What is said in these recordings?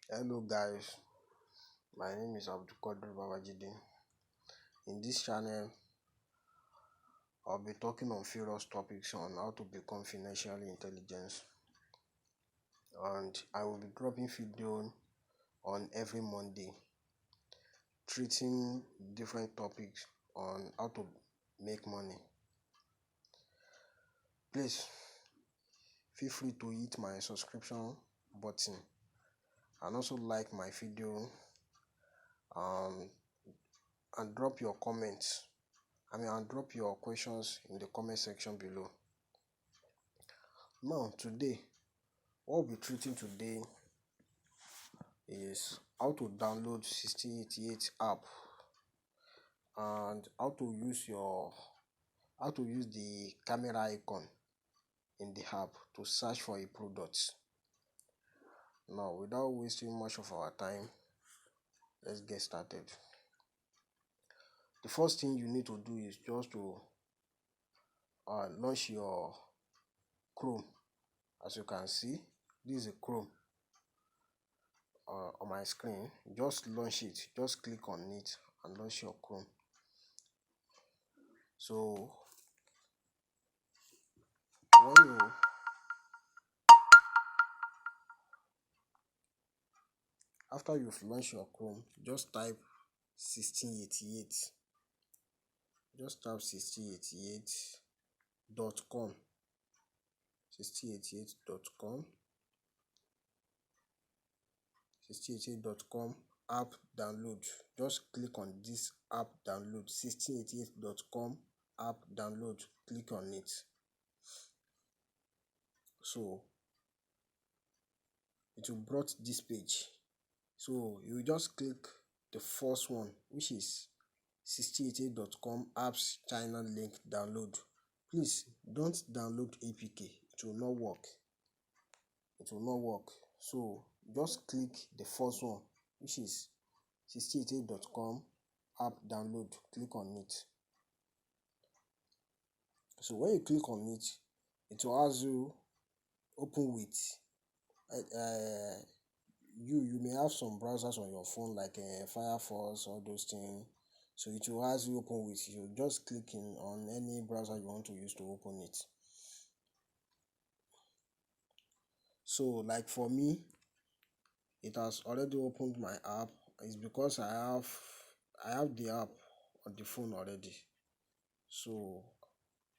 Hello guys, my name is Abdulkadir Babajide. In this channel, I'll be talking on various topics on how to become financially intelligent, and I will be dropping video on every Monday, treating different topics on how to make money. Please feel free to hit my subscription button and also like my video, um, and drop your comments. And drop your questions in the comment section below. Now, today, what we'll be treating today is how to download 6088 app and how to use the camera icon in the app to search for a product. Now, without wasting much of our time, let's get started. The first thing you need to do is just to launch your Chrome. As you can see, this is a Chrome on my screen. Just launch it, just click on it and launch your Chrome. So after you've launched your Chrome, just type 1688. Just type 1688.com. 1688.com. 1688.com app download. Just click on this app download. 1688.com app download. Click on it. So it will brought this page. So you just click the first one, which is 1688.com apps China link download. Please don't download APK. It will not work. It will not work. So just click the first one, which is 1688.com app download. Click on it. So when you click on it, it will ask you open with you may have some browsers on your phone like Firefox, all those things. So it will ask you open with. You just click on any browser you want to use to open it. So like for me, it has already opened my app. It's because I have the app on the phone already. So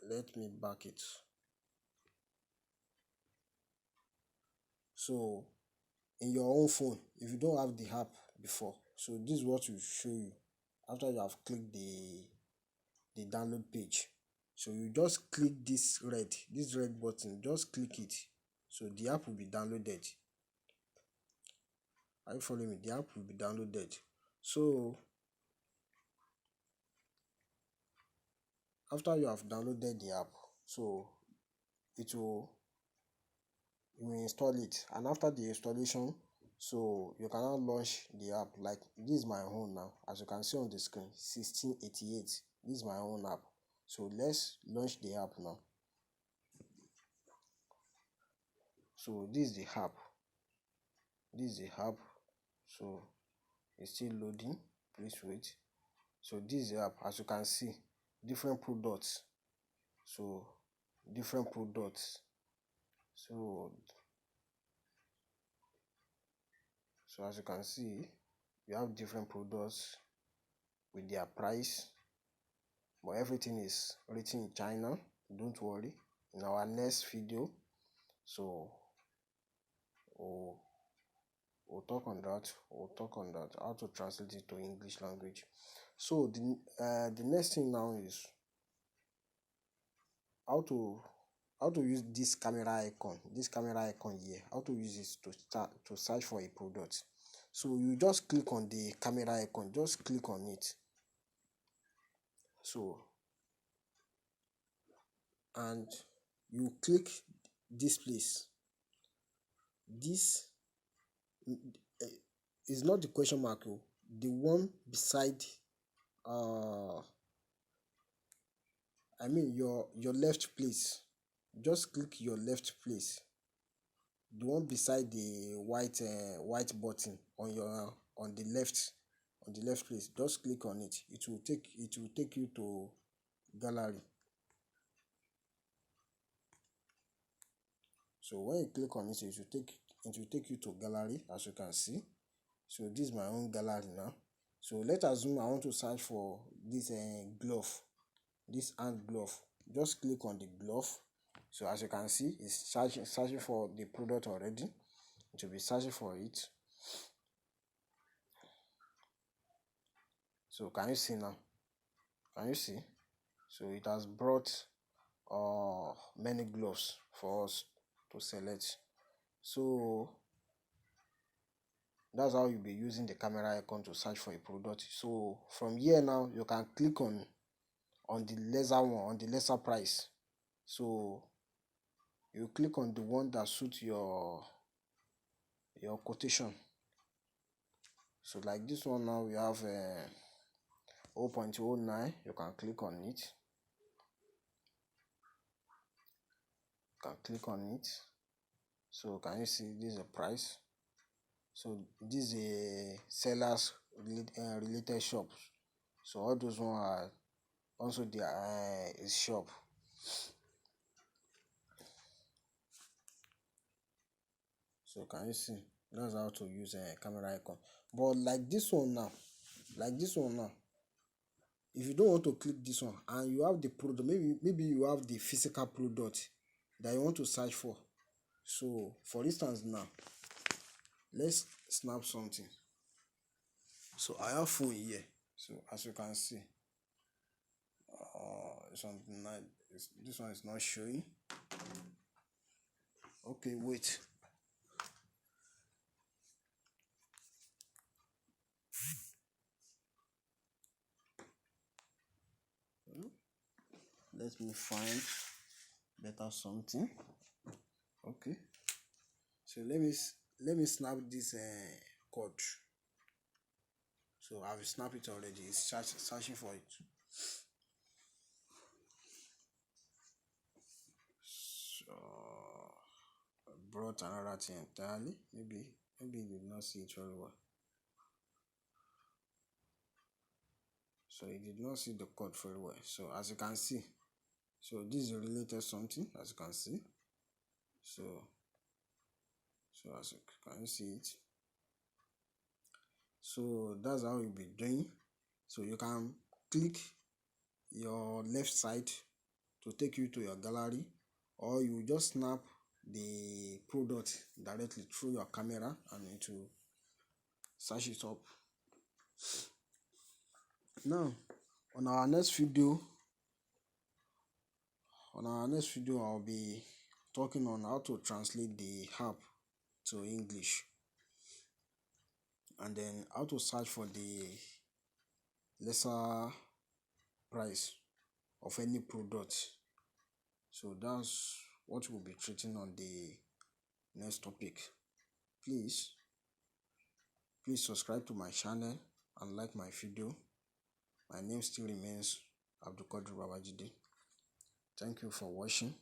let me back it. So in your own phone, if you don't have the app before, so this is what will show you after you have clicked the download page. So you just click this red button, just click it. So the app will be downloaded. Are you following me? The app will be downloaded. So after you have downloaded the app, so you will install it, and after the installation, so you can now launch the app. Like this is my own now, as you can see on the screen, 1688. This is my own app. So let's launch the app now. So this is the app. So it's still loading. Please wait. So this is the app. As you can see, different products. So different products. So as you can see, we have different products with their price, but everything is written in China. Don't worry. In our next video, so we'll talk on that. How to translate it to English language. So the next thing now is how to use this camera icon here. How to use it to search for a product. So you just click on the camera icon. Just click on it. So and you click this place. This is not the question mark, the one beside your left place. Just click your left place. the one beside the white button on your on the left place. Just click on it. It will take you to gallery. So when you click on it, it will take you to gallery, as you can see. So this is my own gallery now. So let's assume I want to search for this glove, this hand glove. Just click on the glove. So as you can see, it's searching for the product already. It will be searching for it. So can you see now? Can you see? So it has brought many gloves for us to select. So that's how you'll be using the camera icon to search for a product. So from here now, you can click on the lesser one, on the lesser price. So you click on the one that suits your quotation. So like this one now, we have 0.09. You can click on it. You can click on it. So can you see this is a price? So this is a sellers related shop. So all those one are also their shop. So can you see? That's how to use a camera icon. But like this one now, if you don't want to click this one and you have the product, maybe you have the physical product that you want to search for. So for instance now, let's snap something. So I have phone here. So as you can see, this one is not showing. Okay, wait. Let me find better something. Okay. So let me snap this code. So I've snapped it already. It's searching for it. So I brought another thing entirely. Maybe you did not see it very well. So you did not see the code very well. So as you can see, so this is related something, as you can see. So as you can you see it. So that's how you'll be doing. So you can click your left side to take you to your gallery, or you just snap the product directly through your camera and it will search it up. Now on our next video I'll be talking on how to translate the app to English, and then how to search for the lesser price of any product. So that's what we'll be treating on the next topic. Please subscribe to my channel and like my video. My name still remains Abdulkadir Babajide. Thank you for watching.